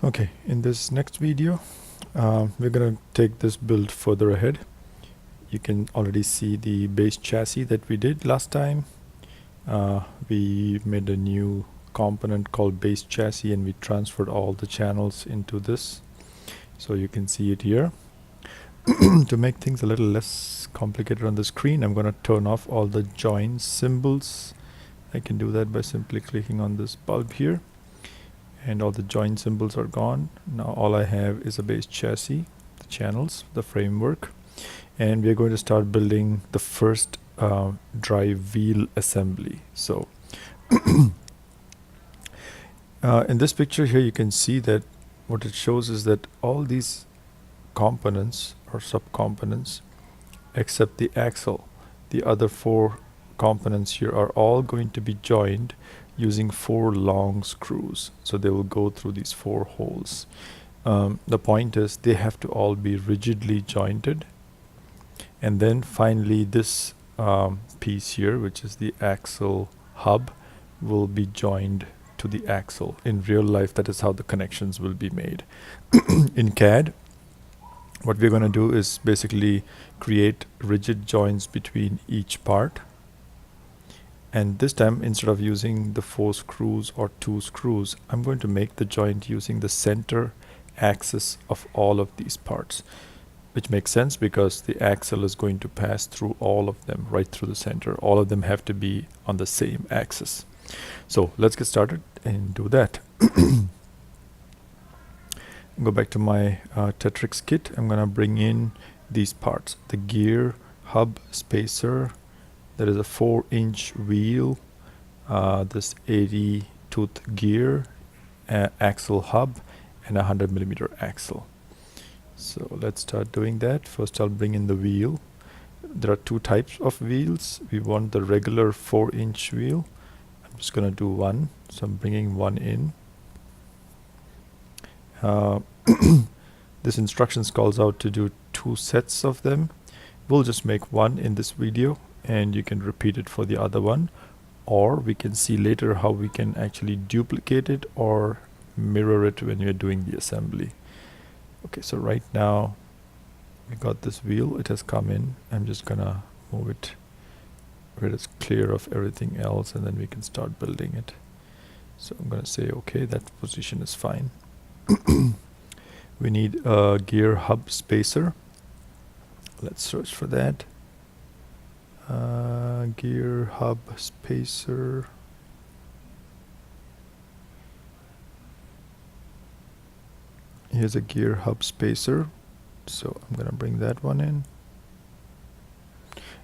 Okay, in this next video, we're gonna take this build further ahead. You can already see the base chassis that we did last time. We made a new component called base chassis and we transferred all the channels into this. So you can see it here. To make things a little less complicated on the screen, I'm gonna turn off all the join symbols. I can do that by simply clicking on this bulb here. And all the join symbols are gone. Now all I have is a base chassis, the channels, the framework, and we're going to start building the first drive wheel assembly. So in this picture here you can see that what it shows is that all these components or subcomponents except the axle, the other four components here are all going to be joined using 4 long screws. So they will go through these 4 holes. The point is they have to all be rigidly jointed, and then finally this piece here, which is the axle hub, will be joined to the axle. In real life, that is how the connections will be made. In CAD, what we're going to do is basically create rigid joints between each part. And this time, instead of using the 4 screws or 2 screws, I'm going to make the joint using the center axis of all of these parts, which makes sense because the axle is going to pass through all of them, right through the center. All of them have to be on the same axis. So let's get started and do that. Go back to my Tetrix kit. I'm going to bring in these parts: the gear, hub, spacer. There is a 4-inch wheel, this 80 tooth gear, axle hub, and a 100mm axle. So let's start doing that. First I'll bring in the wheel. There are 2 types of wheels. We want the regular 4-inch wheel. I'm just going to do one. So I'm bringing one in. This instructions calls out to do 2 sets of them. We'll just make one in this video, and you can repeat it for the other one, or we can see later how we can actually duplicate it or mirror it when you're doing the assembly. Okay, so right now we got this wheel, it has come in. I'm just gonna move it where it's clear of everything else, and then we can start building it. So I'm gonna say okay, that position is fine. We need a gear hub spacer. Let's search for that. Gear hub spacer. Here's a gear hub spacer, so I'm gonna bring that one in.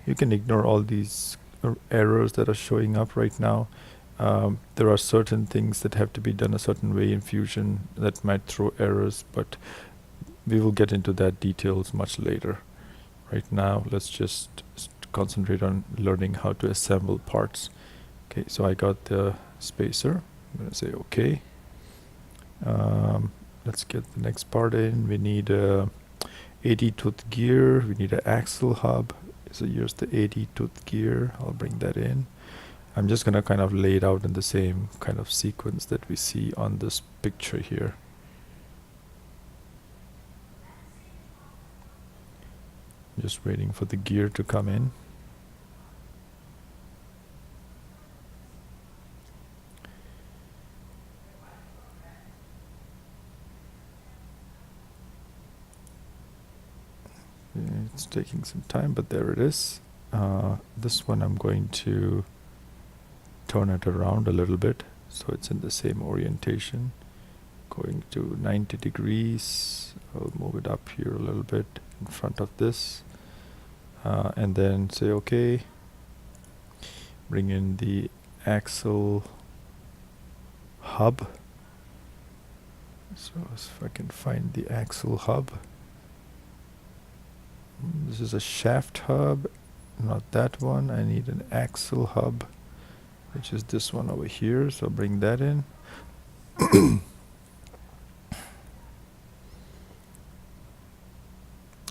You can ignore all these errors that are showing up right now. There are certain things that have to be done a certain way in Fusion that might throw errors, but we will get into that details much later. Right now, let's just concentrate on learning how to assemble parts. Okay, so I got the spacer. I'm going to say okay. Let's get the next part in. We need a 80 tooth gear. We need an axle hub. So here's the 80 tooth gear. I'll bring that in. I'm just going to kind of lay it out in the same kind of sequence that we see on this picture here. Just waiting for the gear to come in. It's taking some time, but there it is. This one I'm going to turn it around a little bit so it's in the same orientation, going to 90 degrees. I'll move it up here a little bit in front of this, and then say okay. Bring in the axle hub. So if I can find the axle hub. This is a shaft hub, not that one. I need an axle hub, which is this one over here. So bring that in.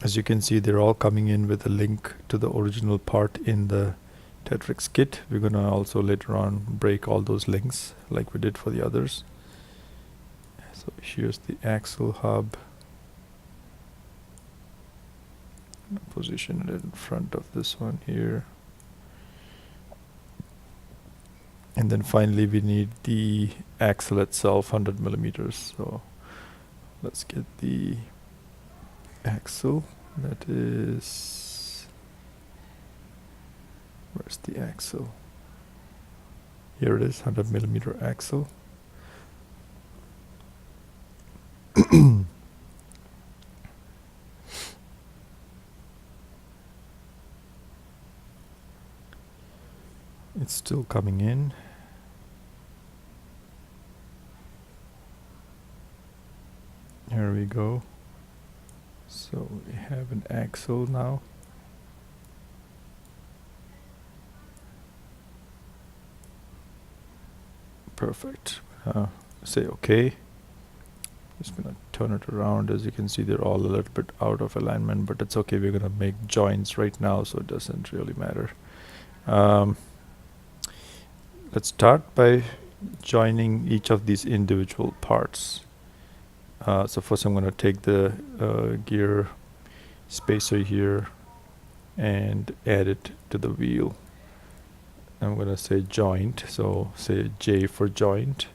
As you can see, they're all coming in with a link to the original part in the Tetrix kit. We're gonna also later on break all those links like we did for the others. So here's the axle hub. Position it in front of this one here. And then finally we need the axle itself, 100 millimeters. So let's get the axle. That is, where's the axle? Here it is, 100 millimeter axle. It's still coming in. Here we go. So we have an axle now. Perfect. Say OK. Just gonna turn it around. As you can see, they're all a little bit out of alignment, but it's okay. We're gonna make joints right now, so it doesn't really matter. Let's start by joining each of these individual parts. So first I'm going to take the gear spacer here and add it to the wheel. I'm going to say joint, so say J for joint.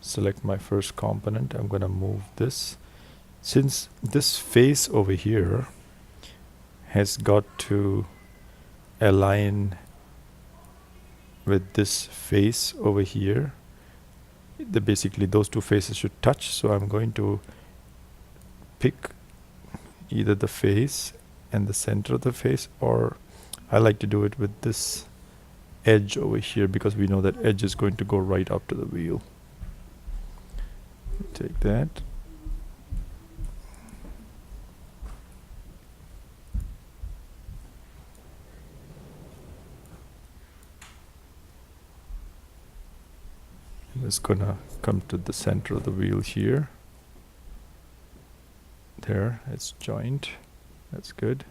Select my first component. I'm going to move this. Since this face over here has got to align with this face over here, basically those two faces should touch, so I'm going to pick either the face and the center of the face, or I like to do it with this edge over here because we know that edge is going to go right up to the wheel. Take that. It's gonna come to the center of the wheel here. There, it's joined. That's good.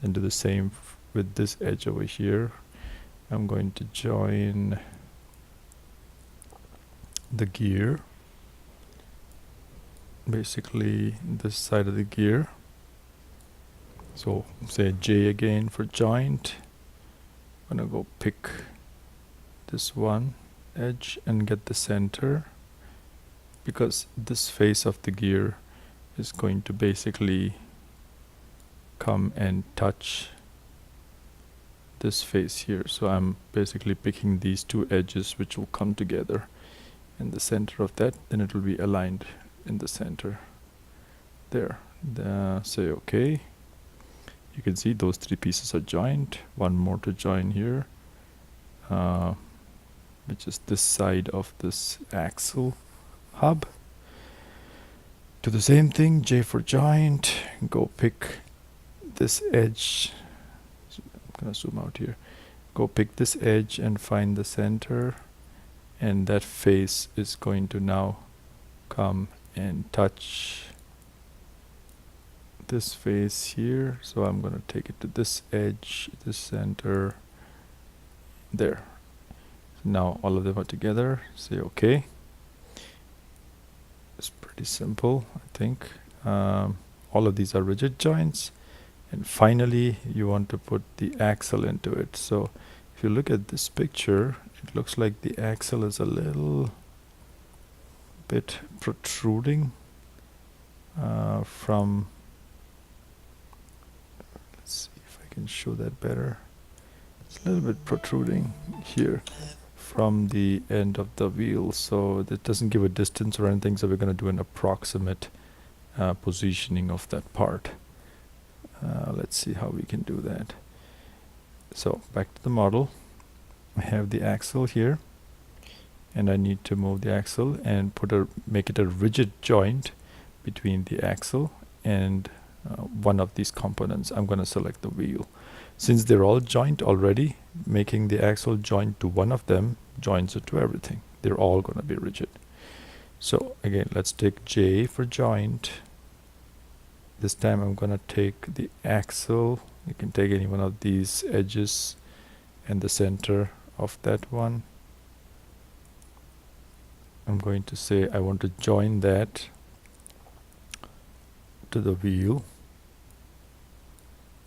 And do the same with this edge over here. I'm going to join the gear, basically this side of the gear. So say J again for joint. I'm gonna go pick this one edge and get the center, because this face of the gear is going to basically come and touch this face here. So I'm basically picking these two edges which will come together in the center of that, then it will be aligned in the center there. Say OK. You can see those three pieces are joined. One more to join here, which is this side of this axle hub. Do the same thing, J for joint, go pick this edge. I'm gonna zoom out here. Go pick this edge and find the center, and that face is going to now come and touch this face here. So I'm gonna take it to this edge, this center, there. Now all of them are together. Say OK. It's pretty simple, I think. All of these are rigid joints, and finally you want to put the axle into it. So if you look at this picture, it looks like the axle is a little bit protruding from, let's see if I can show that better. It's a little bit protruding here from the end of the wheel, so that doesn't give a distance or anything, so we're going to do an approximate positioning of that part. Let's see how we can do that. So back to the model. I have the axle here, and I need to move the axle and make it a rigid joint between the axle and one of these components. I'm going to select the wheel. Since they're all joint already, making the axle joint to one of them joins it to everything. They're all going to be rigid. So again, let's take J for joint. This time I'm going to take the axle. You can take any one of these edges and the center of that one. I'm going to say I want to join that to the wheel.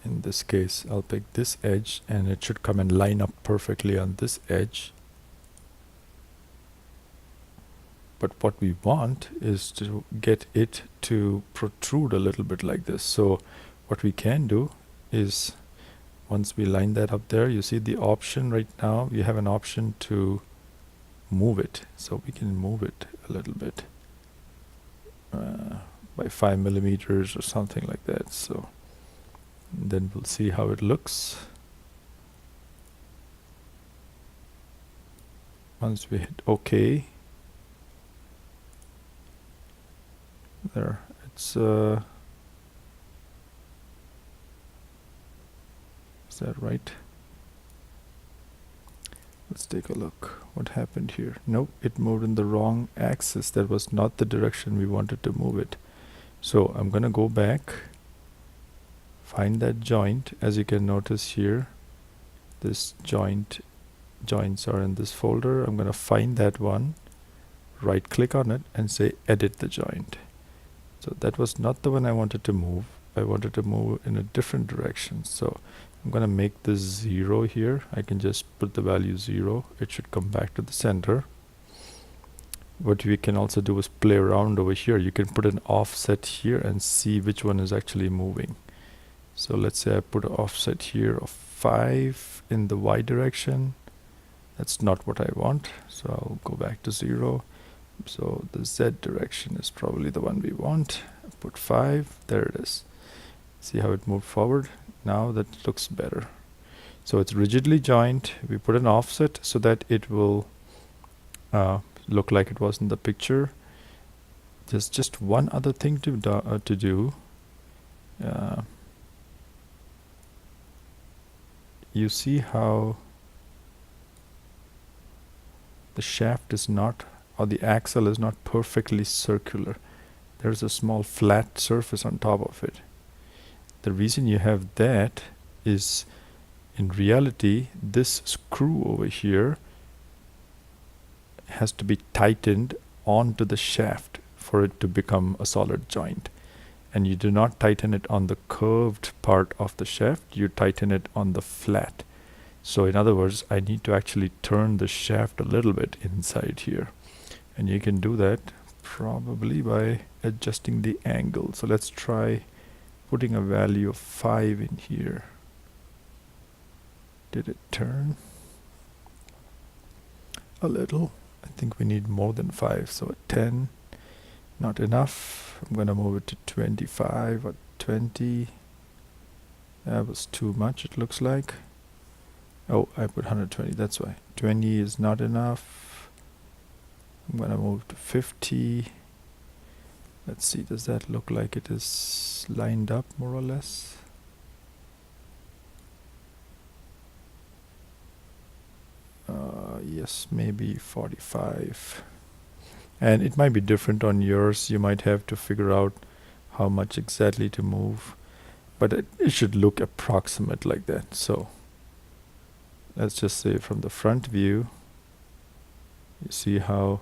In this case, I'll pick this edge and it should come and line up perfectly on this edge. But what we want is to get it to protrude a little bit like this. So what we can do is, once we line that up there, you see the option right now, you have an option to move it. So we can move it a little bit by 5 millimeters or something like that. So then we'll see how it looks. Once we hit OK, there, it's is that right? Let's take a look. What happened here? Nope, it moved in the wrong axis. That was not the direction we wanted to move it. So I'm gonna go back, find that joint. As you can notice here, this joints are in this folder. I'm gonna find that one, right click on it and say edit the joint. So that was not the one I wanted to move. I wanted to move in a different direction. So I'm going to make this 0 here. I can just put the value 0. It should come back to the center. What we can also do is play around over here. You can put an offset here and see which one is actually moving. So let's say I put an offset here of 5 in the Y direction. That's not what I want. So I'll go back to 0. So the Z direction is probably the one we want. Put 5. There it is. See how it moved forward? Now that looks better. So it's rigidly joined. We put an offset so that it will look like it was in the picture. There's just one other thing to do. You see how the shaft is not, or the axle is not perfectly circular. There's a small flat surface on top of it. The reason you have that is, in reality, this screw over here has to be tightened onto the shaft for it to become a solid joint. And you do not tighten it on the curved part of the shaft, you tighten it on the flat. So in other words, I need to actually turn the shaft a little bit inside here. And you can do that probably by adjusting the angle. So let's try putting a value of 5 in here. Did it turn? A little. I think we need more than 5. So at 10, not enough. I'm going to move it to 25 or 20. That was too much, it looks like. Oh, I put 120, that's why. 20 is not enough. I'm going to move to 50. Let's see, does that look like it is lined up more or less? Yes, maybe 45. And it might be different on yours. You might have to figure out how much exactly to move. But it should look approximate like that. So let's just say from the front view, you see how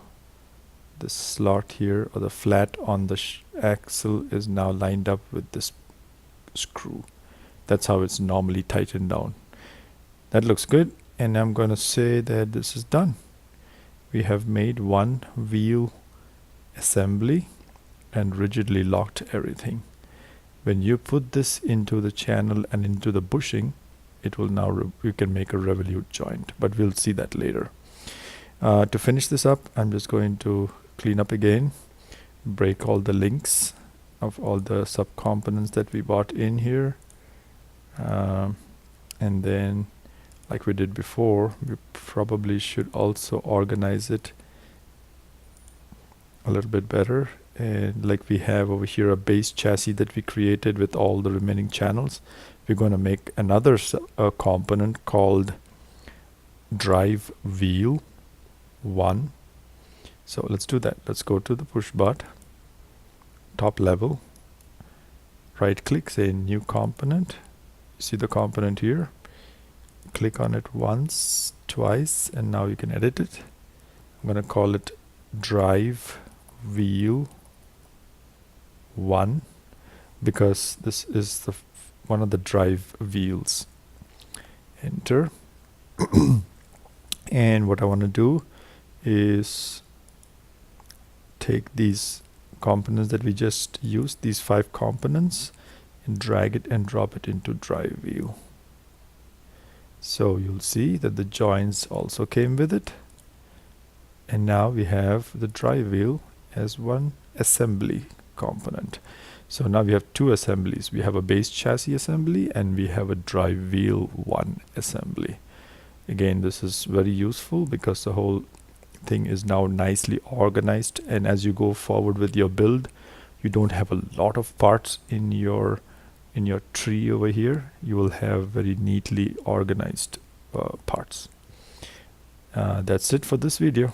the slot here, or the flat on the axle, is now lined up with this screw. That's how it's normally tightened down. That looks good, and I'm going to say that this is done. We have made one wheel assembly and rigidly locked everything. When you put this into the channel and into the bushing, it will now you can make a revolute joint, but we'll see that later. To finish this up, I'm just going to clean up again, break all the links of all the subcomponents that we bought in here, and then, like we did before, we probably should also organize it a little bit better. And like we have over here a base chassis that we created with all the remaining channels, we're going to make another component called drive wheel 1. So let's do that. Let's go to the pushbot, top level, right click, say new component. You see the component here. Click on it once, twice, and now you can edit it. I'm going to call it drive wheel 1 because this is the one of the drive wheels. Enter. And what I want to do is take these components that we just used, these 5 components, and drag it and drop it into drive wheel. So you'll see that the joints also came with it, and now we have the drive wheel as one assembly component. So now we have 2 assemblies. We have a base chassis assembly and we have a drive wheel 1 assembly. Again, this is very useful because the whole thing is now nicely organized, and as you go forward with your build, you don't have a lot of parts in your tree over here. You will have very neatly organized parts. That's it for this video.